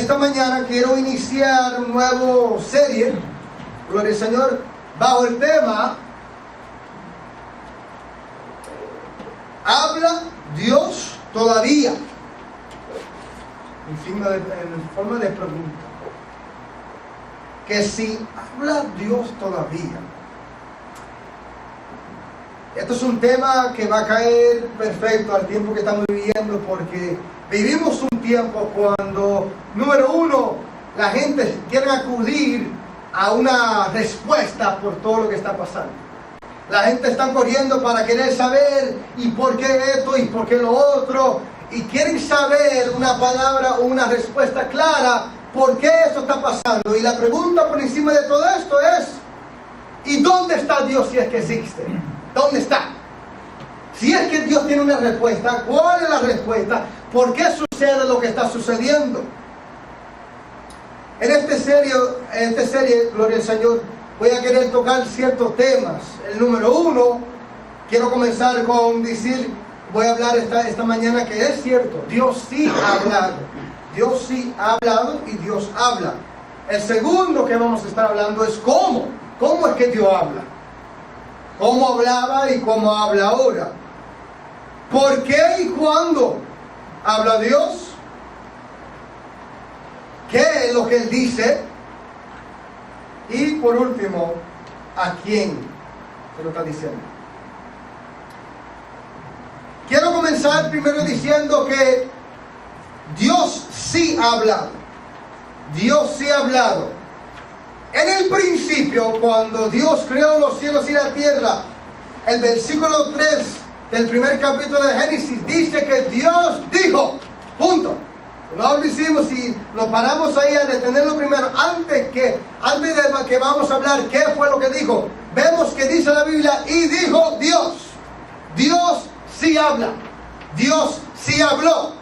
esta mañana quiero iniciar una nueva serie, gloria al Señor, bajo el tema ¿habla Dios todavía? En forma de pregunta. Que si habla Dios todavía. Esto es un tema que va a caer perfecto al tiempo que estamos viviendo, porque vivimos un tiempo cuando, número uno, la gente quiere acudir a una respuesta por todo lo que está pasando. La gente está corriendo para querer saber y por qué esto y por qué lo otro, y quieren saber una palabra o una respuesta clara por qué esto está pasando. Y la pregunta por encima de todo esto es: ¿y dónde está Dios si es que existe? ¿Dónde está? Si es que Dios tiene una respuesta, ¿cuál es la respuesta? ¿Por qué sucede lo que está sucediendo? En esta serie, gloria al Señor, voy a querer tocar ciertos temas. El número uno, quiero comenzar con decir, voy a hablar esta mañana que es cierto, Dios sí ha hablado. Dios sí ha hablado y Dios habla. El segundo que vamos a estar hablando es cómo. ¿Cómo es que Dios habla? ¿Cómo hablaba y cómo habla ahora? ¿Por qué y cuándo habla Dios? ¿Qué es lo que Él dice? Y por último, ¿a quién se lo está diciendo? Quiero comenzar primero diciendo que Dios sí ha hablado. Dios sí ha hablado. En el principio, cuando Dios creó los cielos y la tierra, el versículo 3 del primer capítulo de Génesis dice que Dios dijo, punto. No lo hicimos y nos paramos ahí a detenerlo primero, antes de que vamos a hablar qué fue lo que dijo. Vemos que dice la Biblia, y dijo Dios. Dios sí habla. Dios sí habló.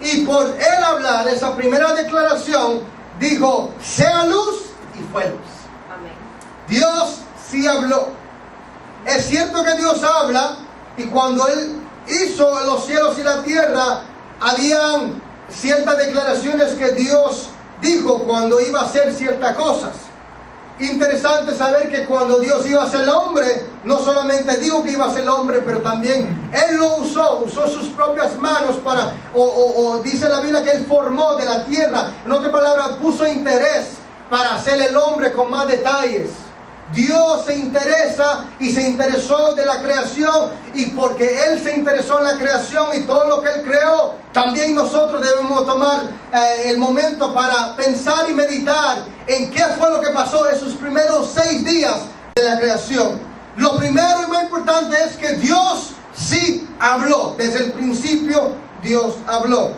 Y por Él hablar, esa primera declaración, dijo, sea luz, y fue luz. Amén. Dios sí habló. Es cierto que Dios habla, y cuando Él hizo los cielos y la tierra, habían ciertas declaraciones que Dios dijo cuando iba a hacer ciertas cosas. Interesante saber que cuando Dios iba a ser el hombre, no solamente dijo que iba a ser el hombre, pero también Él lo usó sus propias manos para, dice la Biblia que Él formó de la tierra, en otras palabras, puso interés para hacer el hombre con más detalles. Dios se interesa y se interesó de la creación, y porque Él se interesó en la creación y todo lo que Él creó, también nosotros debemos tomar el momento para pensar y meditar en qué fue lo que pasó esos primeros 6 días de la creación. Lo primero y más importante es que Dios sí habló. Desde el principio Dios habló.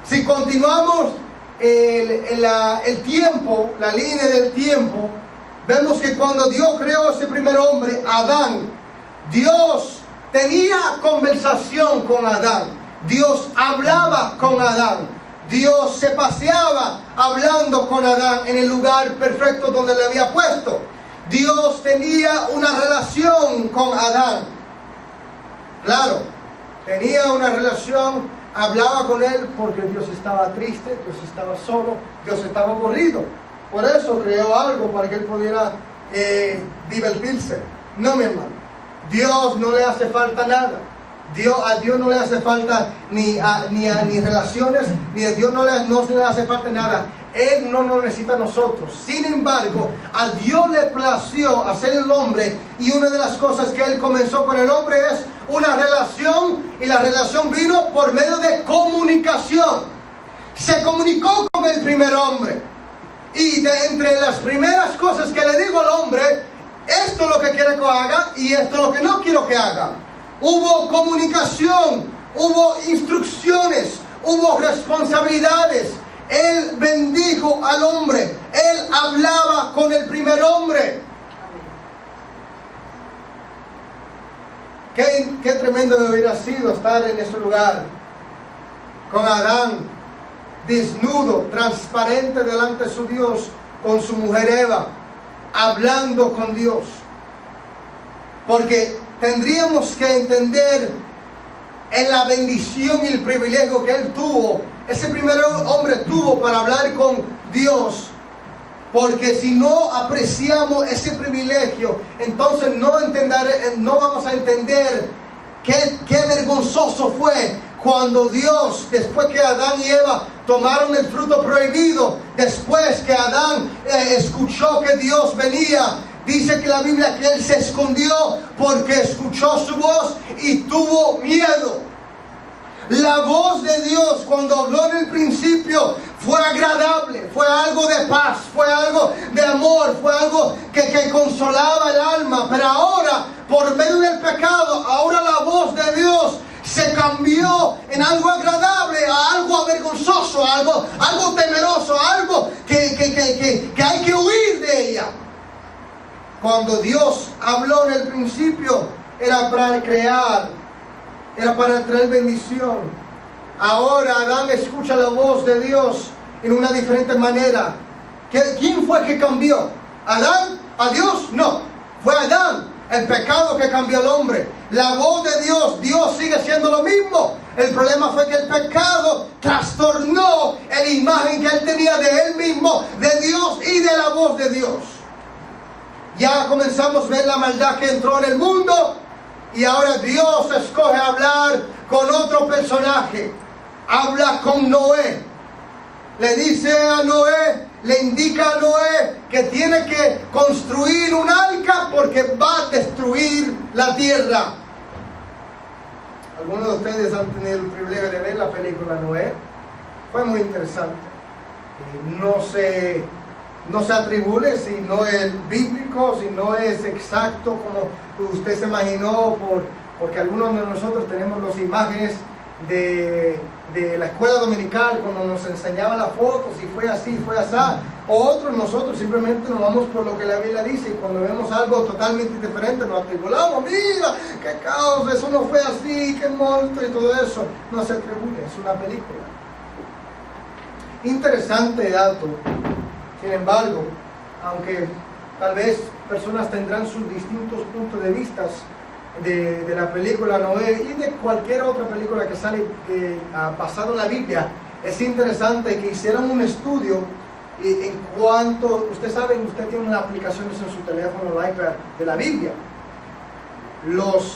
Si continuamos el tiempo, la línea del tiempo, vemos que cuando Dios creó ese primer hombre, Adán, Dios tenía conversación con Adán. Dios hablaba con Adán. Dios se paseaba hablando con Adán en el lugar perfecto donde le había puesto. Dios tenía una relación con Adán. Claro, tenía una relación, hablaba con él porque Dios estaba triste, Dios estaba solo, Dios estaba aburrido. Por eso creó algo para que él pudiera divertirse. No, mi hermano. Dios no le hace falta nada. A Dios no le hace falta ni relaciones, ni a Dios no le hace falta nada. Él no nos necesita a nosotros. Sin embargo, a Dios le plació hacer el hombre, y una de las cosas que Él comenzó con el hombre es una relación, y la relación vino por medio de comunicación. Se comunicó con el primer hombre. Y entre las primeras cosas que le digo al hombre, esto es lo que quiero que haga y esto es lo que no quiero que haga. Hubo comunicación, hubo instrucciones, hubo responsabilidades. Él bendijo al hombre, Él hablaba con el primer hombre. Qué tremendo hubiera sido estar en ese lugar con Adán, desnudo, transparente delante de su Dios, con su mujer Eva, hablando con Dios. Porque tendríamos que entender en la bendición y el privilegio que Él tuvo ese primer hombre tuvo para hablar con Dios. Porque si no apreciamos ese privilegio, entonces no vamos a entender qué vergonzoso fue cuando Dios, después que Adán y Eva tomaron el fruto prohibido, después que Adán escuchó que Dios venía, dice que la Biblia que él se escondió porque escuchó su voz y tuvo miedo. La voz de Dios cuando habló en el principio fue agradable, fue algo de paz, fue algo de amor, fue algo que consolaba el alma. Pero ahora, por medio del pecado, ahora la voz de Dios se cambió en algo agradable, a algo vergonzoso, algo temeroso, algo que hay que huir de ella. Cuando Dios habló en el principio, era para crear, era para traer bendición. Ahora Adán escucha la voz de Dios en una diferente manera. ¿Quién fue que cambió? ¿Adán? ¿A Dios? No, fue Adán. El pecado que cambió al hombre. La voz de Dios, Dios sigue siendo lo mismo. El problema fue que el pecado trastornó la imagen que él tenía de él mismo, de Dios y de la voz de Dios. Ya comenzamos a ver la maldad que entró en el mundo. Y ahora Dios escoge hablar con otro personaje. Habla con Noé. Le dice a Noé, le indica a Noé que tiene que construir un arca porque va a destruir la tierra. Algunos de ustedes han tenido el privilegio de ver la película Noé. Fue muy interesante. No se atribule si no es bíblico, si no es exacto como usted se imaginó, porque algunos de nosotros tenemos las imágenes de la escuela dominical cuando nos enseñaban las fotos, si fue así, fue así. Otros nosotros simplemente nos vamos por lo que la Biblia dice, y cuando vemos algo totalmente diferente nos atribulamos. Mira, qué caos, eso no fue así, qué monstruo y todo eso. No se atribule, es una película. Interesante dato. Sin embargo, aunque tal vez personas tendrán sus distintos puntos de vista de la película Noé y de cualquier otra película que sale basada en la Biblia, es interesante que hicieran un estudio en cuanto, usted sabe, usted tiene unas aplicaciones en su teléfono o iPad de la Biblia. Los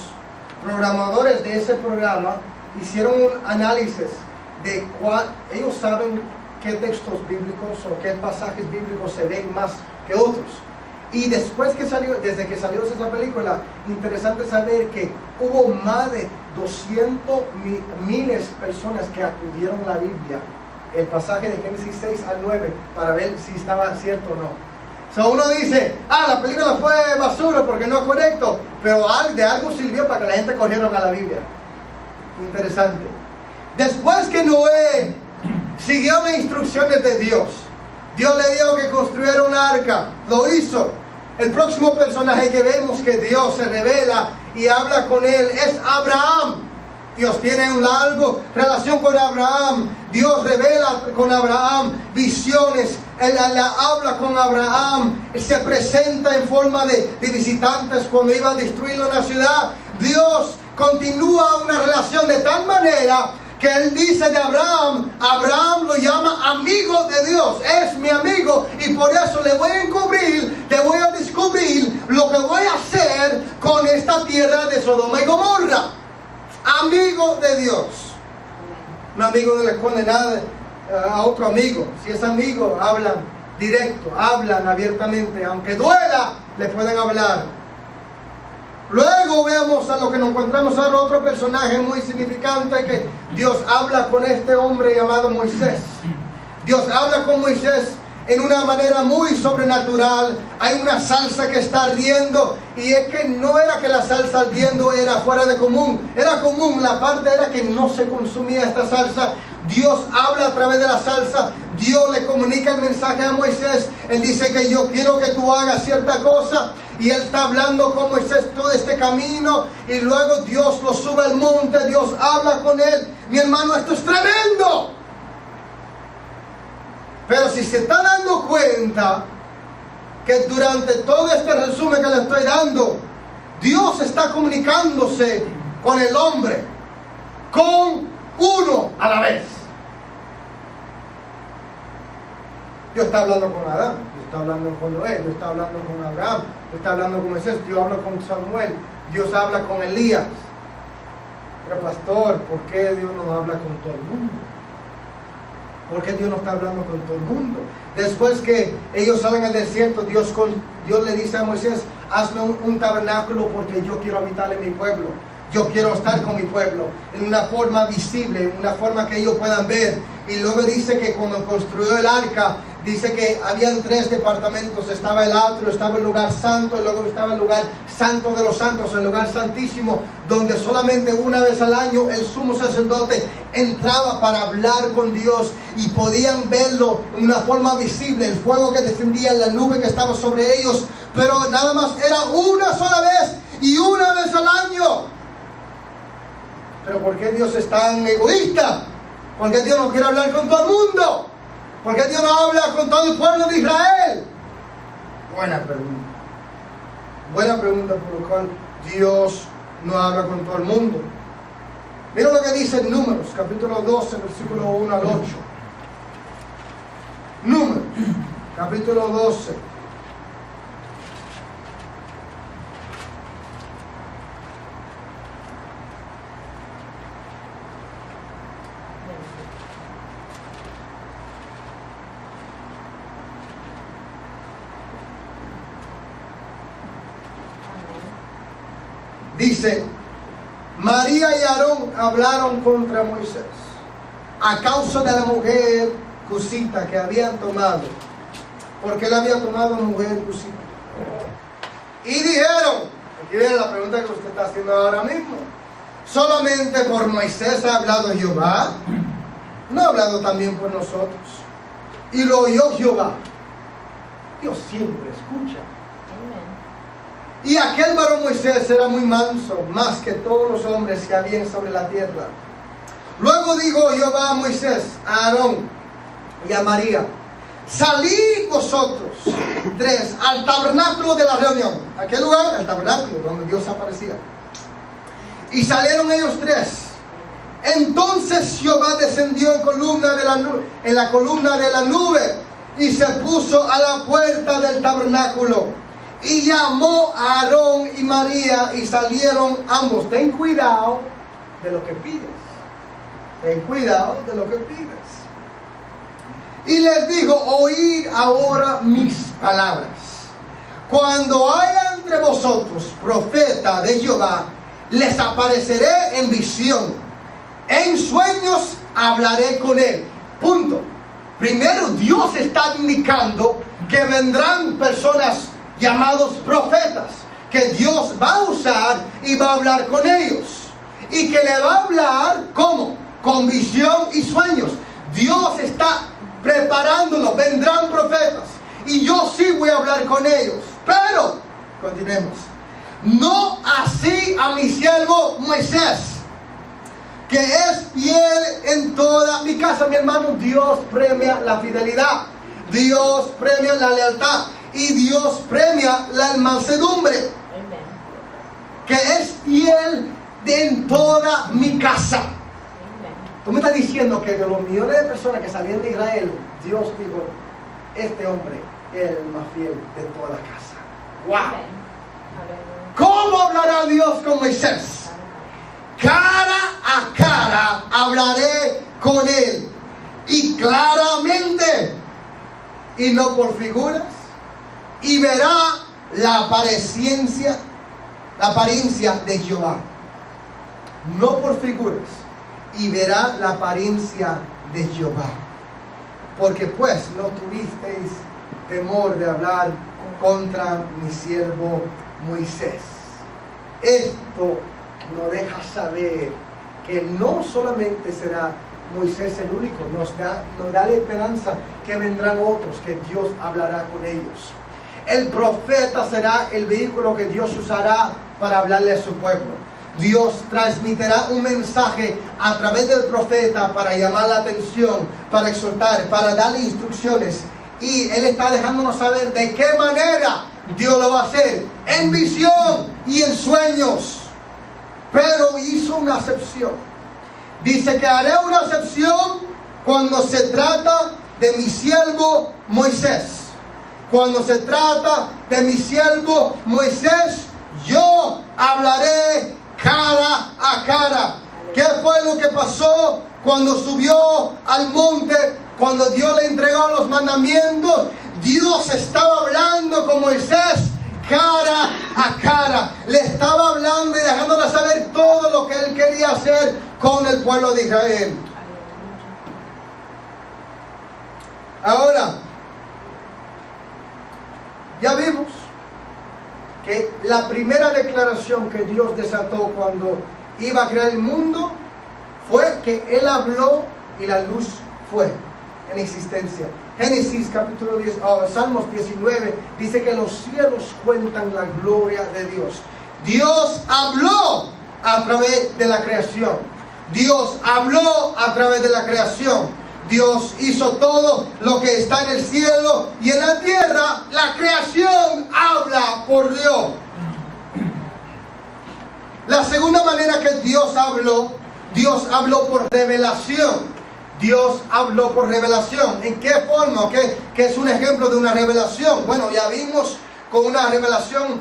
programadores de ese programa hicieron un análisis de ellos saben qué textos bíblicos o qué pasajes bíblicos se ven más que otros. Y desde que salió esa película, interesante saber que hubo más de 200,000 personas que acudieron a la Biblia, el pasaje de Génesis 6 al 9, para ver si estaba cierto o no. So uno dice, la película fue basura porque no es correcto, pero de algo sirvió para que la gente corriera a la Biblia. Interesante. Después que Noé siguió las instrucciones de Dios, Dios le dijo que construyera un arca, lo hizo. El próximo personaje que vemos que Dios se revela y habla con él es Abraham. Dios tiene una larga relación con Abraham. Dios revela con Abraham visiones. Él habla con Abraham. Él se presenta en forma de visitantes cuando iba a destruir una ciudad. Dios continúa una relación de tal manera que él dice de Abraham lo llama amigo de Dios, es mi amigo, y por eso le voy a descubrir lo que voy a hacer con esta tierra de Sodoma y Gomorra. Amigo de Dios. Un amigo no le esconde nada a otro amigo. Si es amigo, hablan directo, hablan abiertamente, aunque duela, le pueden hablar. Luego veamos a lo que nos encontramos ahora, otro personaje muy significante, que Dios habla con este hombre llamado Moisés. Dios habla con Moisés en una manera muy sobrenatural. Hay una salsa que está ardiendo, y es que no era que la salsa ardiendo era fuera de común, era común, la parte era que no se consumía esta salsa. Dios habla a través de la salsa. Dios le comunica el mensaje a Moisés. Él dice que yo quiero que tú hagas cierta cosa, y él está hablando con Moisés todo este camino, y luego Dios lo sube al monte, Dios habla con él. Mi hermano, esto es tremendo. Pero si se está dando cuenta que durante todo este resumen que le estoy dando, Dios está comunicándose con el hombre, con uno a la vez. Dios está hablando con Adán, Dios está hablando con Noé, Dios está hablando con Abraham, Dios está hablando con Moisés, Dios habla con Samuel, Dios habla con Elías. Pero pastor, ¿por qué Dios no habla con todo el mundo? ¿Por qué Dios no está hablando con todo el mundo? Después que ellos salen al desierto, Dios le dice a Moisés, hazme un tabernáculo porque yo quiero habitar en mi pueblo. Yo quiero estar con mi pueblo en una forma visible, en una forma que ellos puedan ver. Y luego dice que cuando construyó el arca, dice que habían 3 departamentos. Estaba el atrio, estaba el lugar santo, y luego estaba el lugar santo de los santos, el lugar santísimo, donde solamente una vez al año el sumo sacerdote entraba para hablar con Dios y podían verlo en una forma visible, el fuego que descendía, la nube que estaba sobre ellos, pero nada más era una sola vez y una vez al año. Pero ¿por qué Dios es tan egoísta? ¿Por qué Dios no quiere hablar con todo el mundo? ¿Por qué Dios no habla con todo el pueblo de Israel? Buena pregunta. Buena pregunta por lo cual Dios no habla con todo el mundo. Mira lo que dice en Números, capítulo 12, versículo 1 al 8. Números, capítulo 12. Dice, María y Aarón hablaron contra Moisés a causa de la mujer cusita que habían tomado, porque él había tomado mujer cusita. Y dijeron, aquí viene la pregunta que usted está haciendo ahora mismo, ¿solamente por Moisés ha hablado Jehová? ¿No ha hablado también por nosotros? Y lo oyó Jehová. Dios siempre escucha. Y aquel varón Moisés era muy manso, más que todos los hombres que habían sobre la tierra. Luego dijo Jehová a Moisés, a Aarón y a María, salid vosotros 3 al tabernáculo de la reunión. ¿A qué lugar? Al tabernáculo, donde Dios aparecía. Y salieron ellos 3. Entonces Jehová descendió en la columna de la nube y se puso a la puerta del tabernáculo. Y llamó a Aarón y María y salieron ambos. Ten cuidado de lo que pides. Ten cuidado de lo que pides. Y les dijo, oíd ahora mis palabras. Cuando haya entre vosotros profeta de Jehová, les apareceré en visión. En sueños hablaré con él. Punto. Primero Dios está indicando que vendrán personas llamados profetas, que Dios va a usar y va a hablar con ellos, y que le va a hablar, ¿cómo? Con visión y sueños. Dios está preparándolo, vendrán profetas, y yo sí voy a hablar con ellos. Pero, continuemos, no así a mi siervo Moisés, que es fiel en toda mi casa. Mi hermano, Dios premia la fidelidad, Dios premia la lealtad, y Dios premia la mansedumbre. Que es fiel en toda mi casa. Tú me estás diciendo que de los millones de personas que salían de Israel, Dios dijo, este hombre es el más fiel de toda la casa. ¡Wow! ¿Cómo hablará Dios con Moisés? Cara a cara hablaré con él, y claramente, y no por figuras, y verá la apariencia de Jehová, no por figuras, y verá la apariencia de Jehová, porque pues no tuvisteis temor de hablar contra mi siervo Moisés. Esto nos deja saber que no solamente será Moisés el único, nos da la esperanza que vendrán otros, que Dios hablará con ellos. El profeta será el vehículo que Dios usará para hablarle a su pueblo. Dios transmitirá un mensaje a través del profeta para llamar la atención, para exhortar, para darle instrucciones. Y Él está dejándonos saber de qué manera Dios lo va a hacer, en visión y en sueños. Pero hizo una excepción. Dice que haré una excepción cuando se trata de mi siervo Moisés. Cuando se trata de mi siervo Moisés, yo hablaré cara a cara. ¿Qué fue lo que pasó cuando subió al monte? Cuando Dios le entregó los mandamientos, Dios estaba hablando con Moisés cara a cara. Le estaba hablando y dejándole saber todo lo que él quería hacer con el pueblo de Israel. Ahora, ya vimos que la primera declaración que Dios desató cuando iba a crear el mundo fue que Él habló y la luz fue en existencia. Génesis capítulo 10, Salmos 19 dice que los cielos cuentan la gloria de Dios. Dios habló a través de la creación. Dios habló a través de la creación. Dios hizo todo lo que está en el cielo y en la tierra. La creación habla por Dios. La segunda manera que Dios habló por revelación. Dios habló por revelación. ¿En qué forma? ¿Qué es un ejemplo de una revelación? Bueno, ya vimos con una revelación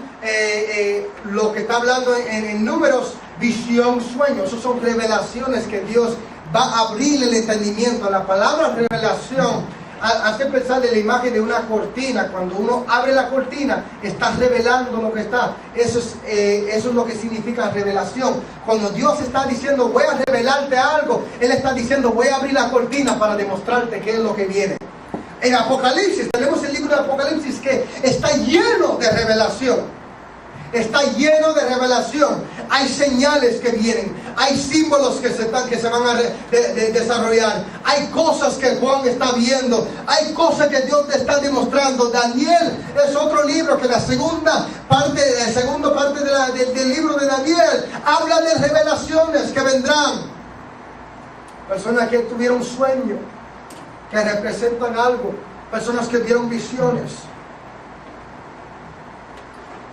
lo que está hablando en Números, visión, sueño. Esas son revelaciones que Dios va a abrir el entendimiento. La palabra revelación hace pensar en la imagen de una cortina. Cuando uno abre la cortina, está revelando lo que está. Eso es lo que significa revelación. Cuando Dios está diciendo voy a revelarte algo, Él está diciendo voy a abrir la cortina para demostrarte qué es lo que viene. En Apocalipsis, tenemos el libro de Apocalipsis que está lleno de revelación. Está lleno de revelación. Hay señales que vienen. Hay símbolos que se van a desarrollar. Hay cosas que Juan está viendo. Hay cosas que Dios te está demostrando. Daniel es otro libro que la segunda parte del libro de Daniel habla de revelaciones que vendrán. Personas que tuvieron sueños, que representan algo. Personas que vieron visiones.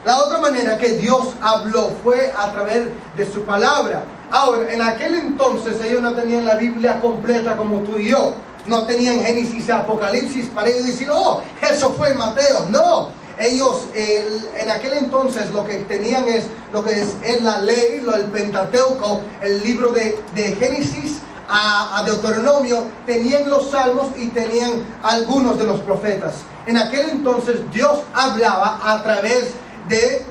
La otra manera que Dios habló fue a través de su palabra. Ahora, en aquel entonces ellos no tenían la Biblia completa como tú y yo. No tenían Génesis y Apocalipsis para ellos decir, eso fue Mateo. No, ellos en aquel entonces lo que tenían es lo que es la ley, el Pentateuco, el libro de Génesis a Deuteronomio. Tenían los salmos y tenían algunos de los profetas. En aquel entonces Dios hablaba a través de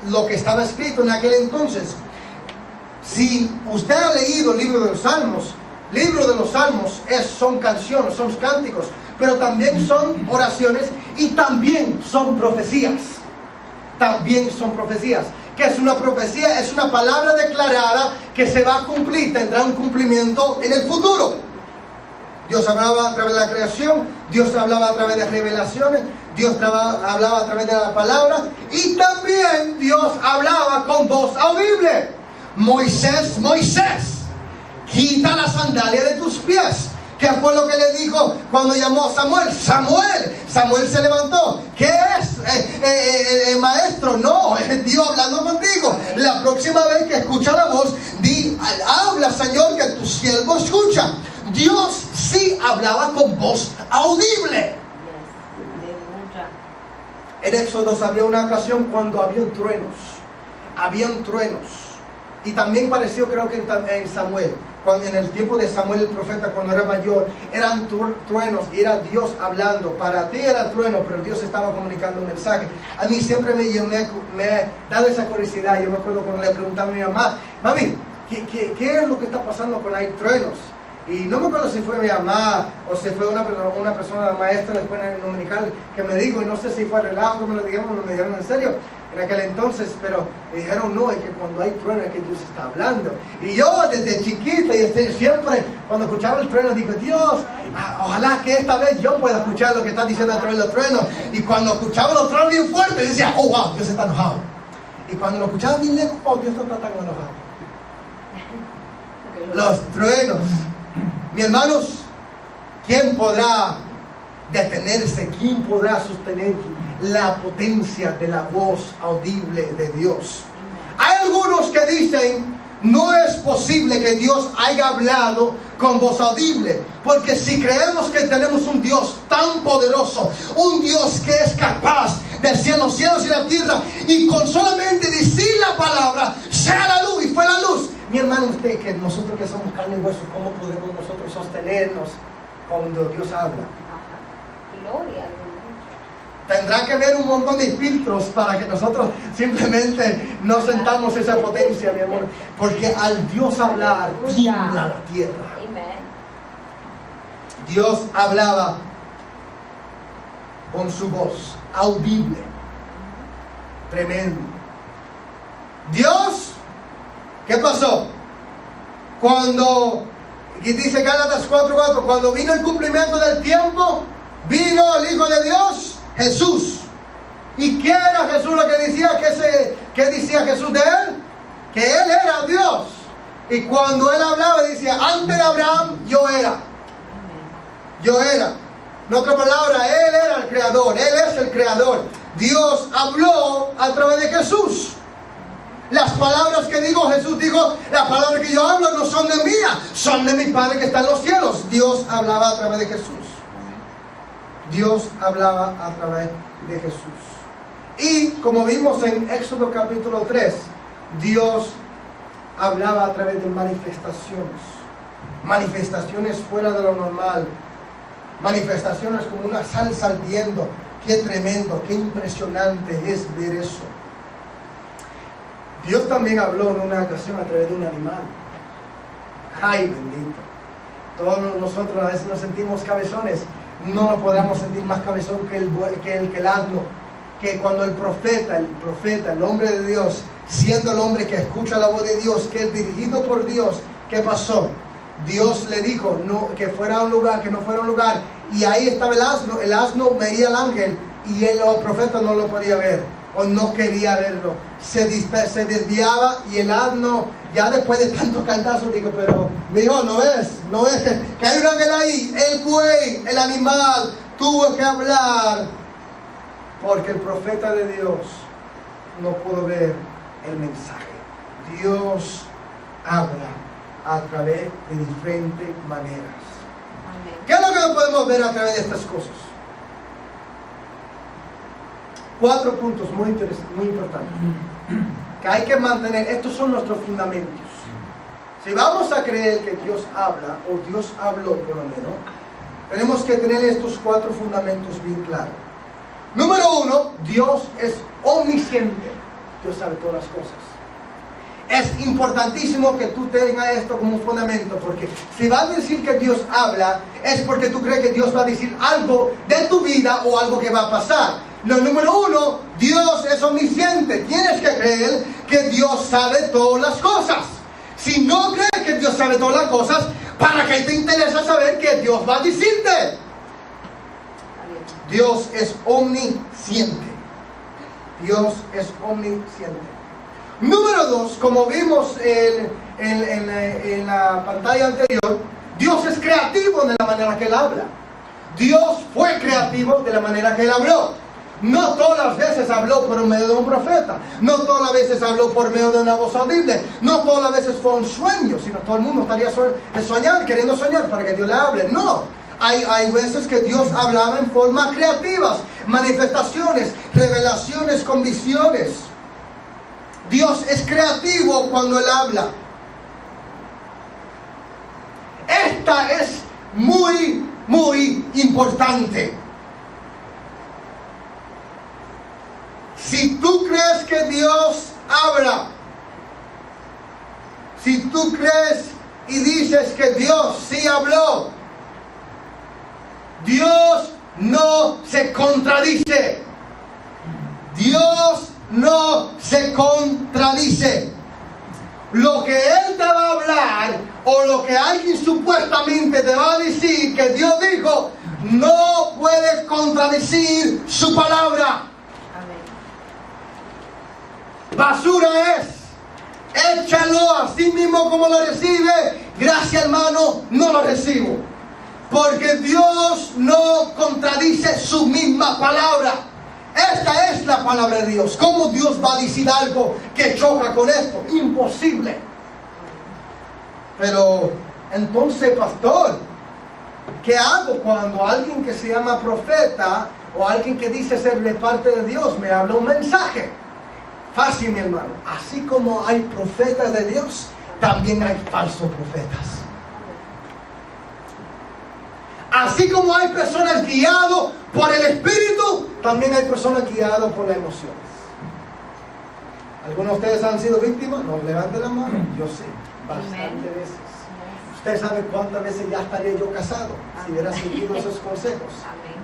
lo que estaba escrito en aquel entonces. Si usted ha leído el libro de los Salmos, son canciones, son cánticos, pero también son oraciones y también son profecías. ¿Qué es una profecía? Es una palabra declarada que se va a cumplir, tendrá un cumplimiento en el futuro. Dios hablaba a través de la creación, Dios hablaba a través de revelaciones, Dios hablaba a través de la palabra y también Dios hablaba con voz audible. Moisés, quita la sandalia de tus pies. ¿Qué fue lo que le dijo cuando llamó a Samuel? Samuel se levantó. ¿Qué es? Maestro, no, es Dios hablando contigo. La próxima vez que escucha la voz, habla, Señor, que tu siervo escucha. Dios sí hablaba con voz audible. En Éxodo había una ocasión cuando habían truenos. Y también pareció, creo que en Samuel, en el tiempo de Samuel el profeta, cuando era mayor, eran truenos y era Dios hablando. Para ti era trueno, pero Dios estaba comunicando un mensaje. A mí siempre me ha dado esa curiosidad. Yo me acuerdo cuando le preguntaba a mi mamá, mami, ¿qué es lo que está pasando con hay truenos? Y no me acuerdo si fue mi mamá o si fue una persona maestra de escuela dominical que me dijo, y no sé si fue relajo que me lo dijeron o me dijeron en serio en aquel entonces, pero me dijeron no, es que cuando hay trueno es que Dios está hablando. Y yo desde chiquita y siempre cuando escuchaba el trueno digo, Dios, ojalá que esta vez yo pueda escuchar lo que está diciendo a través de los truenos. Y cuando escuchaba los truenos bien fuertes decía, oh wow, Dios está enojado. Y cuando lo escuchaba bien lejos, oh, Dios está tan enojado. Los truenos. Mis hermanos, ¿quién podrá detenerse? ¿Quién podrá sostener la potencia de la voz audible de Dios? Hay algunos que dicen, No es posible que Dios haya hablado con voz audible, porque si creemos que tenemos un Dios tan poderoso, un Dios que es capaz de hacer los cielos y la tierra, y con solamente decir la palabra, sea la luz, y fue la luz. Mi hermano, usted, que nosotros que somos carne y hueso, ¿cómo podemos nosotros sostenernos cuando Dios habla? Gloria. Tendrá que haber un montón de filtros para que nosotros simplemente no sentamos esa potencia, mi amor. Porque al Dios hablar, tiembla la tierra. Dios hablaba con su voz, audible. Tremendo. Dios, ¿qué pasó? Cuando, y dice Gálatas 4:4, cuando vino el cumplimiento del tiempo, vino el Hijo de Dios, Jesús. ¿Y qué era Jesús lo que decía? ¿Qué decía Jesús de él? Que él era Dios. Y cuando él hablaba decía, antes de Abraham yo era. Yo era. En otra palabra, él era el creador. Él es el creador. Dios habló a través de Jesús. Las palabras que digo, Jesús dijo, las palabras que yo hablo no son de mía, son de mi Padre que está en los cielos. Dios hablaba a través de Jesús. Dios hablaba a través de Jesús. Y como vimos en Éxodo capítulo 3, Dios hablaba a través de manifestaciones. Manifestaciones fuera de lo normal. Manifestaciones como una salsa al viento. Qué tremendo, qué impresionante es ver eso. Dios también habló en una ocasión a través de un animal. Ay, bendito. Todos nosotros a veces nos sentimos cabezones. No nos podamos sentir más cabezón que el asno. Que cuando el profeta, el hombre de Dios, siendo el hombre que escucha la voz de Dios, que es dirigido por Dios, ¿qué pasó? Dios le dijo que fuera a un lugar, que no fuera a un lugar, y ahí estaba el asno veía al ángel, y el profeta no lo podía ver, o no quería verlo, se desviaba, y el asno, ya después de tantos cantazos, digo, pero, mijo, no ves, que hay un ángel ahí, el buey, el animal, tuvo que hablar, porque el profeta de Dios no pudo ver el mensaje. Dios habla a través de diferentes maneras. Amén. ¿Qué es lo que no podemos ver a través de estas cosas? 4 puntos muy importantes que hay que mantener. Estos son nuestros fundamentos. Si vamos a creer que Dios habla, o Dios habló por lo menos, tenemos que tener estos 4 fundamentos bien claros. Número 1, Dios es omnisciente. Dios sabe todas las cosas. Es importantísimo que tú tengas esto como un fundamento, porque si vas a decir que Dios habla, es porque tú crees que Dios va a decir algo de tu vida o algo que va a pasar. Lo número 1, Dios es omnisciente. Tienes que creer que Dios sabe todas las cosas. Si no crees que Dios sabe todas las cosas, ¿para qué te interesa saber qué Dios va a decirte? Dios es omnisciente. Dios es omnisciente. Número 2, como vimos en la pantalla anterior, Dios es creativo de la manera que Él habla. Dios fue creativo de la manera que Él habló. No todas las veces habló por medio de un profeta. No todas las veces habló por medio de una voz audible. No todas las veces fue un sueño, sino todo el mundo estaría queriendo soñar para que Dios le hable. No. Hay veces que Dios hablaba en forma creativas, manifestaciones, revelaciones con visiones. Dios es creativo cuando Él habla. Esta es muy, muy importante. Si tú crees que Dios habla, si tú crees y dices que Dios sí habló, Dios no se contradice. Dios no se contradice. Lo que Él te va a hablar o lo que alguien supuestamente te va a decir que Dios dijo, no puedes contradecir su palabra. Basura es. Échalo así mismo como lo recibe. Gracias, hermano, no lo recibo. Porque Dios no contradice su misma palabra. Esta es la palabra de Dios. ¿Cómo Dios va a decir algo que choca con esto? Imposible. Pero entonces, pastor, ¿qué hago cuando alguien que se llama profeta o alguien que dice ser de parte de Dios me habla un mensaje? Fácil, mi hermano. Así como hay profetas de Dios, también hay falsos profetas. Así como hay personas guiadas por el Espíritu, también hay personas guiadas por las emociones. ¿Algunos de ustedes han sido víctimas? No, levanten la mano. Yo sí, bastantes veces. Usted sabe cuántas veces ya estaría yo casado si hubiera seguido esos consejos.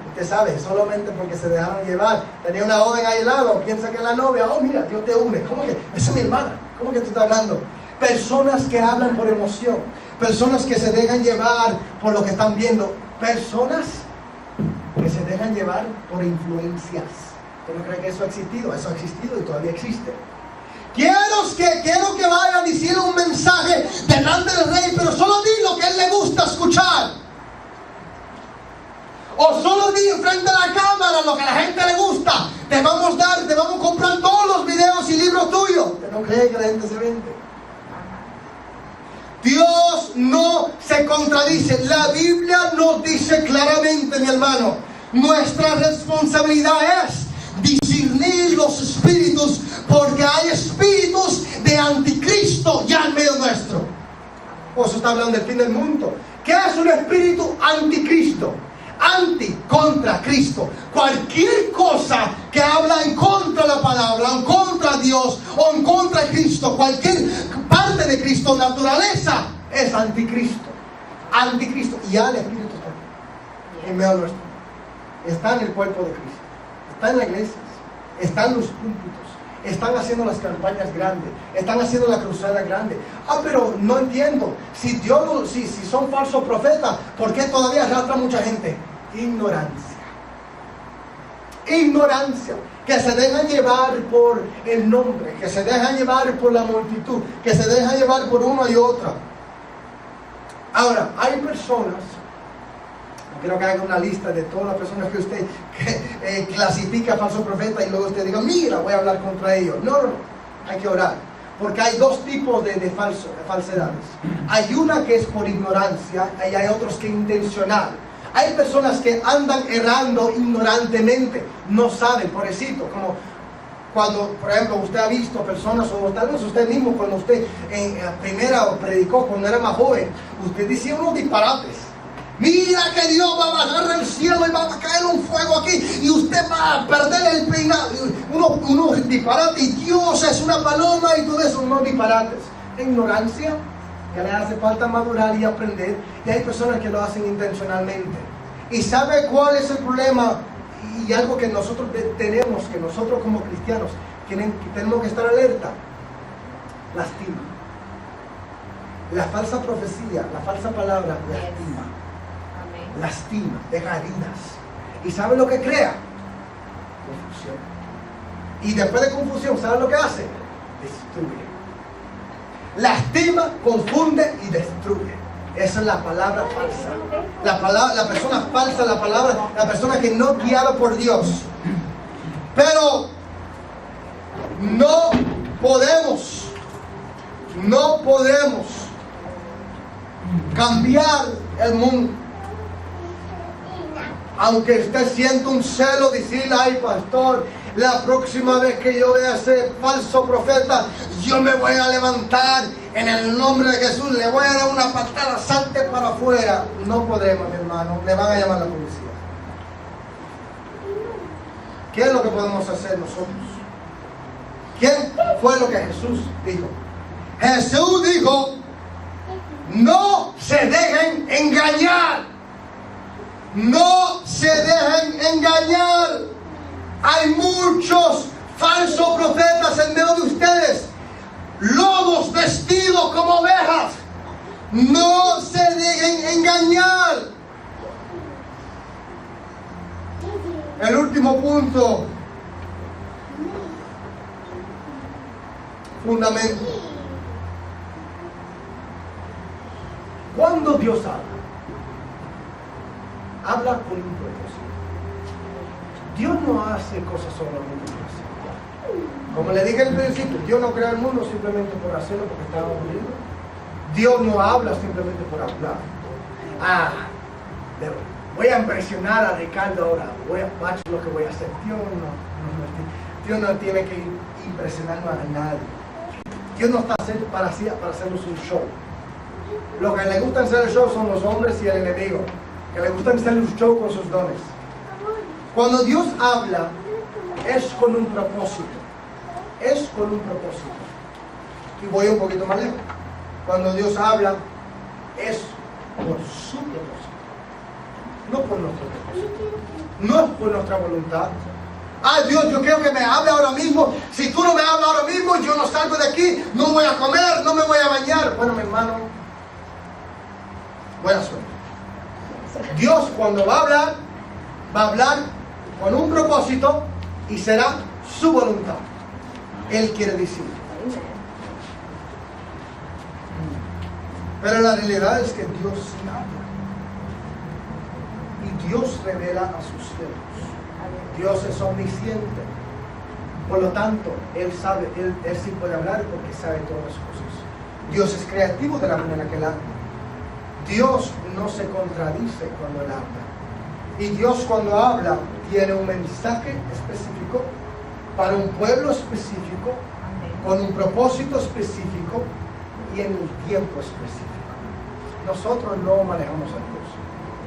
Usted sabe, solamente porque se dejaron llevar. Tenía una joven ahí al lado, piensa que es la novia. Oh, mira, Dios te une. ¿Cómo que? Esa es mi hermana. ¿Cómo que tú estás hablando? Personas que hablan por emoción. Personas que se dejan llevar por lo que están viendo. Personas que se dejan llevar por influencias. ¿Usted no cree que eso ha existido? Eso ha existido y todavía existe. Quiero que vaya a decir un mensaje delante del rey, pero solo di lo que a él le gusta escuchar. O solo di frente a la cámara lo que a la gente le gusta. Te vamos a comprar todos los videos y libros tuyos. ¿Usted no cree que la gente se vende? Dios no se contradice. La Biblia nos dice claramente, mi hermano, nuestra responsabilidad es discernir los espíritus, porque hay espíritus de anticristo ya en medio nuestro. Por eso está hablando del fin del mundo. ¿Qué es un espíritu anticristo? Anti, contra Cristo. Cualquier cosa que habla en contra de la palabra, en contra de Dios o en contra de Cristo, cualquier parte de Cristo, naturaleza, es anticristo. Anticristo. Y ya el Espíritu está en medio nuestro. Está en el cuerpo de Cristo. Está en la iglesia. Está en los púlpitos. Están haciendo las campañas grandes. Están haciendo la cruzada grande. Pero no entiendo. Si son falsos profetas, ¿por qué todavía arrastra mucha gente? Ignorancia. Ignorancia. Que se dejan llevar por el nombre. Que se dejan llevar por la multitud. Que se dejan llevar por una y otra. Ahora, hay personas. Quiero que haga una lista de todas las personas que usted clasifica falso profeta y luego usted diga, mira, voy a hablar contra ellos. No. Hay que orar. Porque hay dos tipos de falsedades. Hay una que es por ignorancia y hay otros que es intencional. Hay personas que andan errando ignorantemente. No saben, pobrecito. Como cuando, por ejemplo, usted ha visto personas, o tal vez usted mismo, cuando usted primero predicó, cuando era más joven, usted decía unos disparates. Mira que Dios va a bajar del cielo y va a caer un fuego aquí y usted va a perder el peinado. Unos disparates, y Dios es una paloma y todo eso, unos disparates. Ignorancia, que le hace falta madurar y aprender. Y hay personas que lo hacen intencionalmente. ¿Y sabe cuál es el problema? Y algo que nosotros tenemos, que nosotros como cristianos tenemos que estar alerta. Lastima. La falsa profecía, la falsa palabra, lastima. Lastima, deja heridas. ¿Y sabe lo que crea? Confusión. Y después de confusión, ¿sabe lo que hace? Destruye. Lastima, confunde y destruye. Esa es la palabra falsa. La persona falsa, la persona que no es guiada por Dios. Pero no podemos cambiar el mundo. Aunque usted sienta un celo, decirle, ay pastor, la próxima vez que yo vea ese falso profeta, yo me voy a levantar en el nombre de Jesús, le voy a dar una patada, salte para afuera. No podemos, mi hermano, le van a llamar a la policía. ¿Qué es lo que podemos hacer nosotros? ¿Qué fue lo que Jesús dijo? Jesús dijo, no se dejen engañar. No se dejen engañar. Hay muchos falsos profetas en medio de ustedes. Lobos vestidos como ovejas. No se dejen engañar. El último punto. Fundamento. Cuando Dios habla con un propósito. Dios no hace cosas solamente por hacer. Como le dije al principio, Dios no creó el mundo simplemente por hacerlo porque estaba aburrido. Dios no habla simplemente por hablar. Voy a impresionar a Ricardo ahora. Watch lo que voy a hacer. Dios no tiene que impresionar a nadie. Dios no está para hacernos un show. Lo que le gusta hacer el show son los hombres y el enemigo, que le gustan hacer un show con sus dones. Cuando Dios habla, es con un propósito. Es con un propósito. Y voy un poquito más lejos. Cuando Dios habla, es por su propósito. No por nuestro propósito. No es por nuestra voluntad. Dios, yo quiero que me hable ahora mismo. Si tú no me hablas ahora mismo, yo no salgo de aquí. No voy a comer, no me voy a bañar. Bueno, mi hermano, buena suerte. Dios, cuando va a hablar con un propósito y será su voluntad. Él quiere decir. Pero la realidad es que Dios sí habla. Y Dios revela a sus siervos. Dios es omnisciente. Por lo tanto, Él sabe, Él sí puede hablar porque sabe todas las cosas. Dios es creativo de la manera que Él habla. Dios no se contradice cuando Él habla. Y Dios cuando habla tiene un mensaje específico para un pueblo específico, con un propósito específico y en el tiempo específico. Nosotros no manejamos a Dios.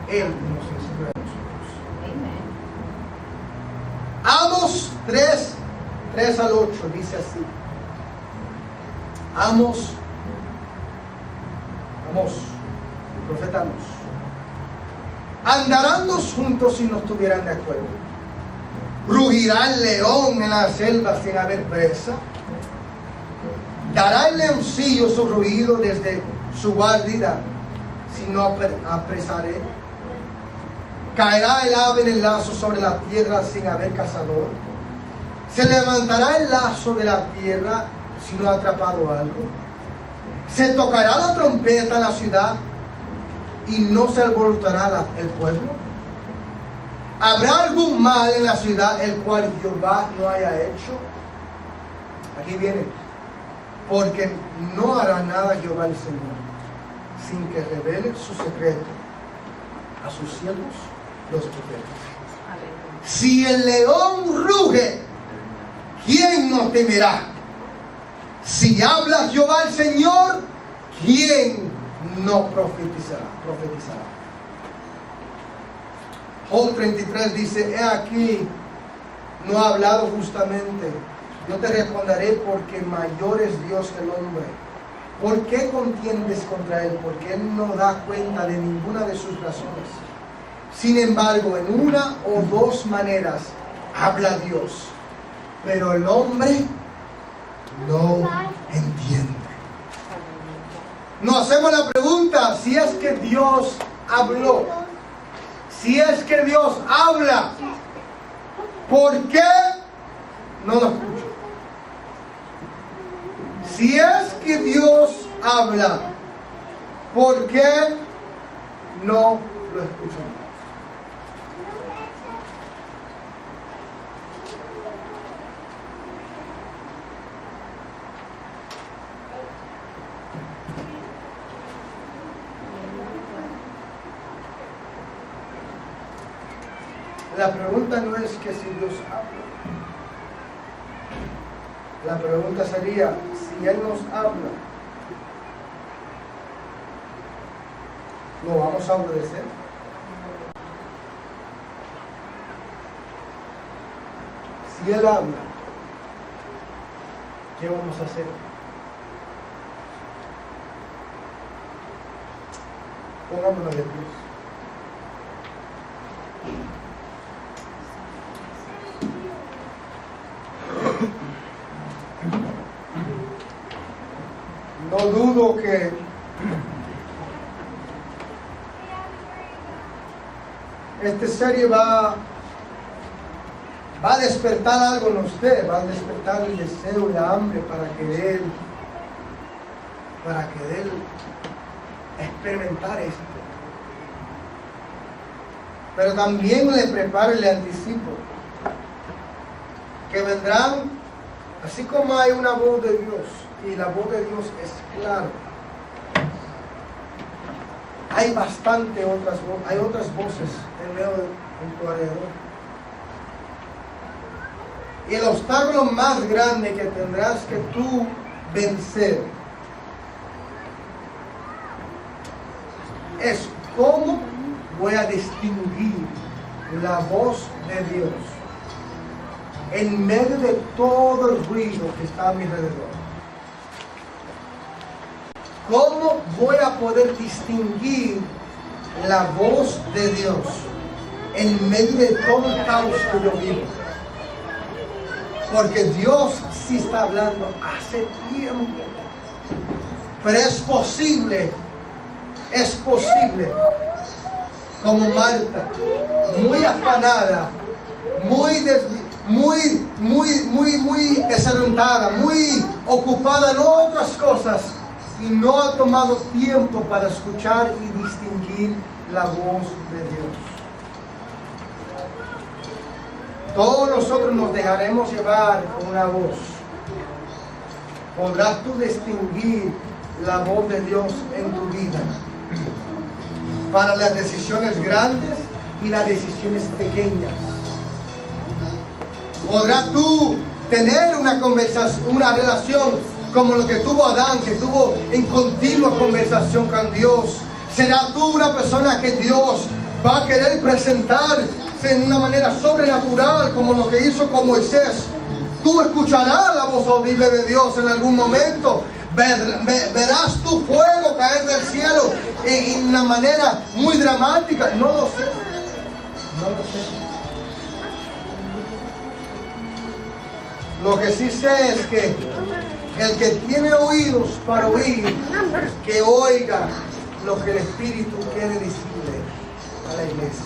Él nos enseñó a nosotros. Amos 3 al 8 dice así. Amos, profeta Amos. Andarán dos juntos si no estuvieran de acuerdo. Rugirá el león en la selva sin haber presa. Dará el leoncillo su rugido desde su guarida si no apresaré. Caerá el ave en el lazo sobre la tierra sin haber cazador. Se levantará el lazo de la tierra si no ha atrapado algo. Se tocará la trompeta en la ciudad y no se alborotará el pueblo. ¿Habrá algún mal en la ciudad el cual Jehová no haya hecho? Aquí viene. Porque no hará nada Jehová el Señor sin que revele su secreto a sus siervos los profetas. Si el león ruge, ¿quién no temerá? Si habla Jehová el Señor, ¿quién no profetizará? Job 33 dice: he aquí, no ha hablado justamente. Yo te responderé porque mayor es Dios que el hombre. ¿Por qué contiendes contra él? Porque él no da cuenta de ninguna de sus razones. Sin embargo, en una o dos maneras habla Dios, pero el hombre no entiende. Nos hacemos la pregunta: si es que Dios habló, si es que Dios habla, ¿por qué no lo escucho? Si es que Dios habla, ¿por qué no lo escuchamos? La pregunta no es que si Dios habla. La pregunta sería, si Él nos habla, ¿lo vamos a obedecer? Si Él habla, ¿qué vamos a hacer? Pongámonos de pies. No dudo que esta serie va a despertar algo en usted, va a despertar el deseo y la hambre para que él experimentar esto. Pero también le preparo y le anticipo que vendrán, así como hay una voz de Dios, y la voz de Dios es clara, hay bastante hay otras voces que veo en tu alrededor. Y el obstáculo más grande que tendrás que tú vencer es cómo voy a distinguir la voz de Dios en medio de todo el ruido que está a mi alrededor. ¿Cómo voy a poder distinguir la voz de Dios en medio de todo el caos que yo vivo? Porque Dios sí está hablando hace tiempo. Pero es posible, como Marta, muy afanada, muy desorientada, muy ocupada en otras cosas, y no ha tomado tiempo para escuchar y distinguir la voz de Dios. Todos nosotros nos dejaremos llevar con una voz. ¿Podrás tú distinguir la voz de Dios en tu vida? Para las decisiones grandes y las decisiones pequeñas. ¿Podrás tú tener una conversación, una relación como lo que tuvo Adán, que tuvo en continua conversación con Dios? ¿Será tú una persona que Dios va a querer presentar en una manera sobrenatural como lo que hizo con Moisés? Tú escucharás la voz audible de Dios en algún momento. Verás tu fuego caer del cielo en una manera muy dramática. No lo sé. Lo que sí sé es que el que tiene oídos para oír, que oiga lo que el Espíritu quiere decirle a la iglesia.